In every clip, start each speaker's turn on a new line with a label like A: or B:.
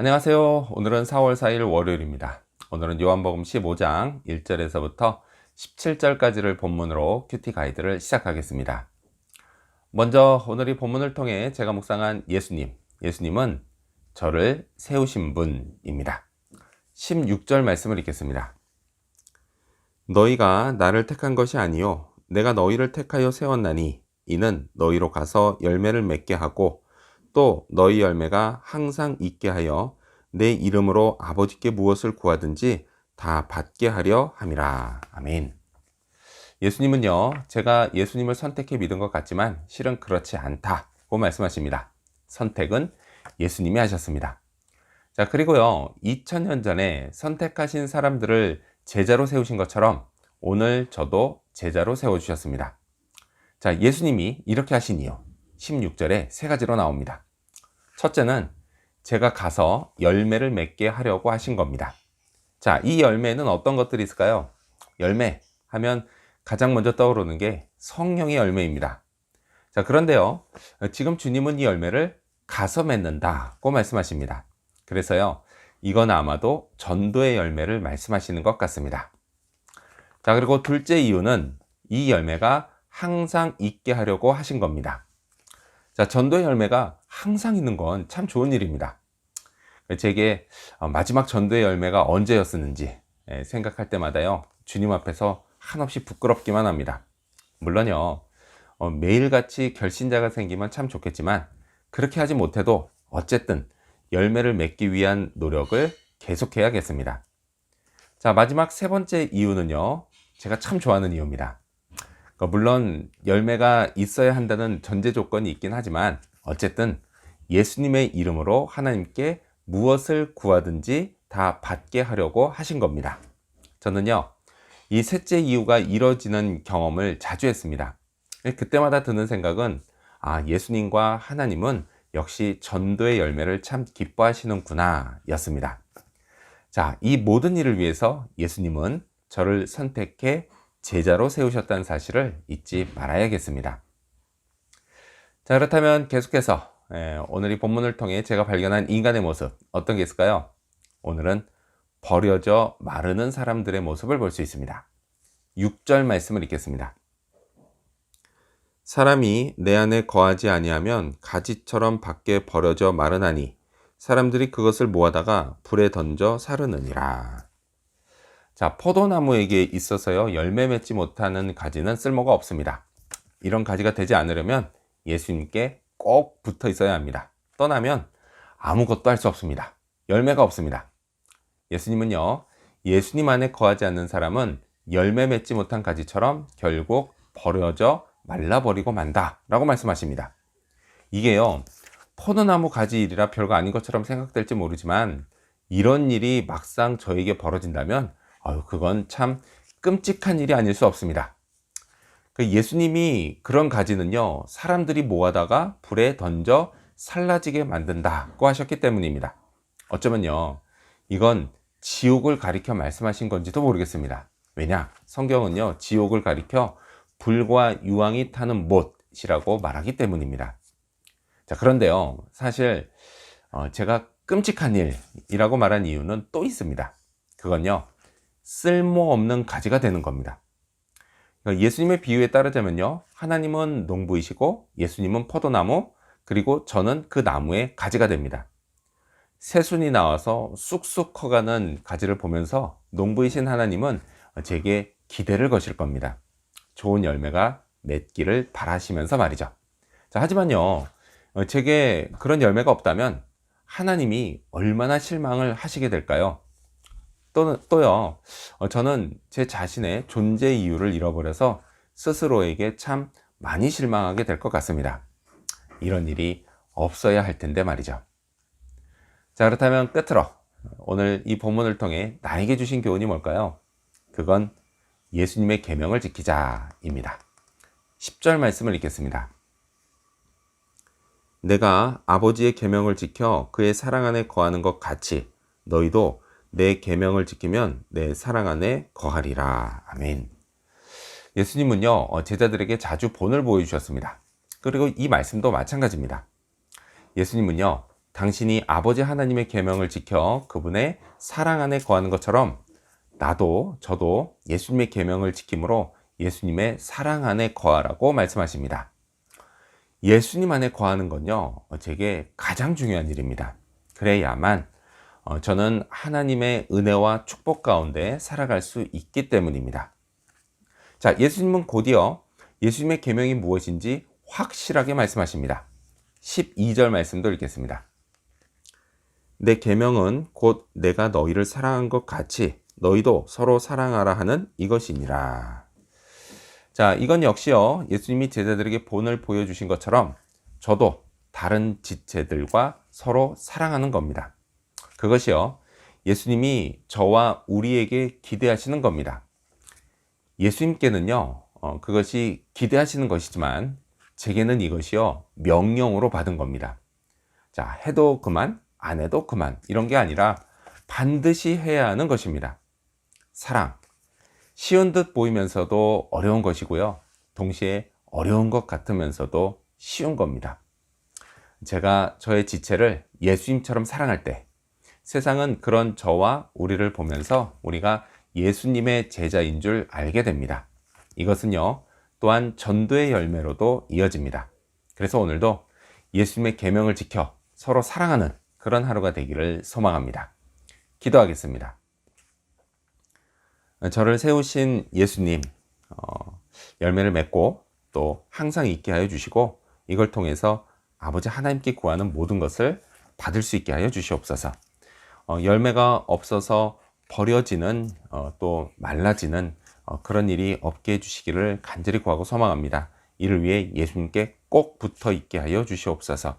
A: 안녕하세요. 오늘은 4월 4일 월요일입니다. 오늘은 요한복음 15장 1절에서부터 17절까지를 본문으로 큐티 가이드를 시작하겠습니다. 먼저 오늘 이 본문을 통해 제가 묵상한 예수님은 저를 세우신 분입니다. 16절 말씀을 읽겠습니다. 너희가 나를 택한 것이 아니요 내가 너희를 택하여 세웠나니 이는 너희로 가서 열매를 맺게 하고 또 너희 열매가 항상 있게 하여 내 이름으로 아버지께 무엇을 구하든지 다 받게 하려 함이라. 아멘. 예수님은요, 제가 예수님을 선택해 믿은 것 같지만 실은 그렇지 않다고 말씀하십니다. 선택은 예수님이 하셨습니다. 자, 그리고요, 2000년 전에 선택하신 사람들을 제자로 세우신 것처럼 오늘 저도 제자로 세워주셨습니다. 자, 예수님이 이렇게 하신 이유 16절에 세 가지로 나옵니다. 첫째는 제가 가서 열매를 맺게 하려고 하신 겁니다. 자, 이 열매는 어떤 것들이 있을까요? 열매 하면 가장 먼저 떠오르는 게 성령의 열매입니다. 자, 그런데요, 지금 주님은 이 열매를 가서 맺는다고 말씀하십니다. 그래서요, 이건 아마도 전도의 열매를 말씀하시는 것 같습니다. 자, 그리고 둘째 이유는 이 열매가 항상 있게 하려고 하신 겁니다. 자, 전도의 열매가 항상 있는 건 참 좋은 일입니다. 제게 마지막 전도의 열매가 언제였었는지 생각할 때마다요, 주님 앞에서 한없이 부끄럽기만 합니다. 물론요, 매일같이 결신자가 생기면 참 좋겠지만 그렇게 하지 못해도 어쨌든 열매를 맺기 위한 노력을 계속해야겠습니다. 자, 마지막 세 번째 이유는요, 제가 참 좋아하는 이유입니다. 물론 열매가 있어야 한다는 전제 조건이 있긴 하지만 어쨌든 예수님의 이름으로 하나님께 무엇을 구하든지 다 받게 하려고 하신 겁니다. 저는요, 이 셋째 이유가 이뤄지는 경험을 자주 했습니다. 그때마다 드는 생각은 예수님과 하나님은 역시 전도의 열매를 참 기뻐하시는구나 였습니다. 자, 이 모든 일을 위해서 예수님은 저를 선택해 제자로 세우셨다는 사실을 잊지 말아야겠습니다. 자, 그렇다면 계속해서 오늘 이 본문을 통해 제가 발견한 인간의 모습 어떤 게 있을까요? 오늘은 버려져 마르는 사람들의 모습을 볼 수 있습니다. 6절 말씀을 읽겠습니다. 사람이 내 안에 거하지 아니하면 가지처럼 밖에 버려져 마르나니 사람들이 그것을 모아다가 불에 던져 사르느니라. 자, 포도나무에게 있어서요, 열매 맺지 못하는 가지는 쓸모가 없습니다. 이런 가지가 되지 않으려면 예수님께 꼭 붙어 있어야 합니다. 떠나면 아무것도 할 수 없습니다. 열매가 없습니다. 예수님은요, 예수님 안에 거하지 않는 사람은 열매 맺지 못한 가지처럼 결국 버려져 말라버리고 만다 라고 말씀하십니다. 이게요, 포도나무 가지 일이라 별거 아닌 것처럼 생각될지 모르지만 이런 일이 막상 저에게 벌어진다면 그건 참 끔찍한 일이 아닐 수 없습니다. 예수님이 그런 가지는요, 사람들이 모아다가 불에 던져 살라지게 만든다고 하셨기 때문입니다. 어쩌면요, 이건 지옥을 가리켜 말씀하신 건지도 모르겠습니다. 왜냐? 성경은요, 지옥을 가리켜 불과 유황이 타는 못이라고 말하기 때문입니다. 자, 그런데요, 사실 제가 끔찍한 일이라고 말한 이유는 또 있습니다. 그건요, 쓸모없는 가지가 되는 겁니다. 예수님의 비유에 따르자면요, 하나님은 농부이시고 예수님은 포도나무, 그리고 저는 그 나무의 가지가 됩니다. 새순이 나와서 쑥쑥 커가는 가지를 보면서 농부이신 하나님은 제게 기대를 거실 겁니다. 좋은 열매가 맺기를 바라시면서 말이죠. 자, 하지만요, 제게 그런 열매가 없다면 하나님이 얼마나 실망을 하시게 될까요? 또요, 저는 제 자신의 존재 이유를 잃어버려서 스스로에게 참 많이 실망하게 될 것 같습니다. 이런 일이 없어야 할 텐데 말이죠. 자, 그렇다면 끝으로 오늘 이 본문을 통해 나에게 주신 교훈이 뭘까요? 그건 예수님의 계명을 지키자입니다. 10절 말씀을 읽겠습니다. 내가 아버지의 계명을 지켜 그의 사랑 안에 거하는 것 같이 너희도 내 계명을 지키면 내 사랑 안에 거하리라. 아멘. 예수님은요, 제자들에게 자주 본을 보여주셨습니다. 그리고 이 말씀도 마찬가지입니다. 예수님은요, 당신이 아버지 하나님의 계명을 지켜 그분의 사랑 안에 거하는 것처럼 저도 예수님의 계명을 지킴으로 예수님의 사랑 안에 거하라고 말씀하십니다. 예수님 안에 거하는 건요, 제게 가장 중요한 일입니다. 그래야만 저는 하나님의 은혜와 축복 가운데 살아갈 수 있기 때문입니다. 자, 예수님은 곧이어 예수님의 계명이 무엇인지 확실하게 말씀하십니다. 12절 말씀도 읽겠습니다. 내 계명은 곧 내가 너희를 사랑한 것 같이 너희도 서로 사랑하라 하는 이것이니라. 자, 이건 역시요, 예수님이 제자들에게 본을 보여주신 것처럼 저도 다른 지체들과 서로 사랑하는 겁니다. 그것이요, 예수님이 저와 우리에게 기대하시는 겁니다. 예수님께는요, 그것이 기대하시는 것이지만 제게는 이것이요, 명령으로 받은 겁니다. 자, 해도 그만, 안 해도 그만, 이런 게 아니라 반드시 해야 하는 것입니다. 사랑. 쉬운 듯 보이면서도 어려운 것이고요. 동시에 어려운 것 같으면서도 쉬운 겁니다. 제가 저의 지체를 예수님처럼 사랑할 때 세상은 그런 저와 우리를 보면서 우리가 예수님의 제자인 줄 알게 됩니다. 이것은요, 또한 전도의 열매로도 이어집니다. 그래서 오늘도 예수님의 계명을 지켜 서로 사랑하는 그런 하루가 되기를 소망합니다. 기도하겠습니다. 저를 세우신 예수님, 열매를 맺고 또 항상 있게 하여 주시고 이걸 통해서 아버지 하나님께 구하는 모든 것을 받을 수 있게 하여 주시옵소서. 열매가 없어서 버려지는 또 말라지는 그런 일이 없게 해주시기를 간절히 구하고 소망합니다. 이를 위해 예수님께 꼭 붙어 있게 하여 주시옵소서.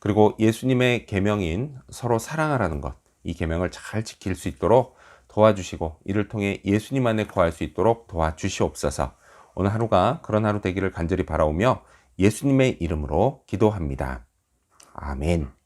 A: 그리고 예수님의 계명인 서로 사랑하라는 것, 이 계명을 잘 지킬 수 있도록 도와주시고 이를 통해 예수님 안에 거할 수 있도록 도와주시옵소서. 오늘 하루가 그런 하루 되기를 간절히 바라오며 예수님의 이름으로 기도합니다. 아멘.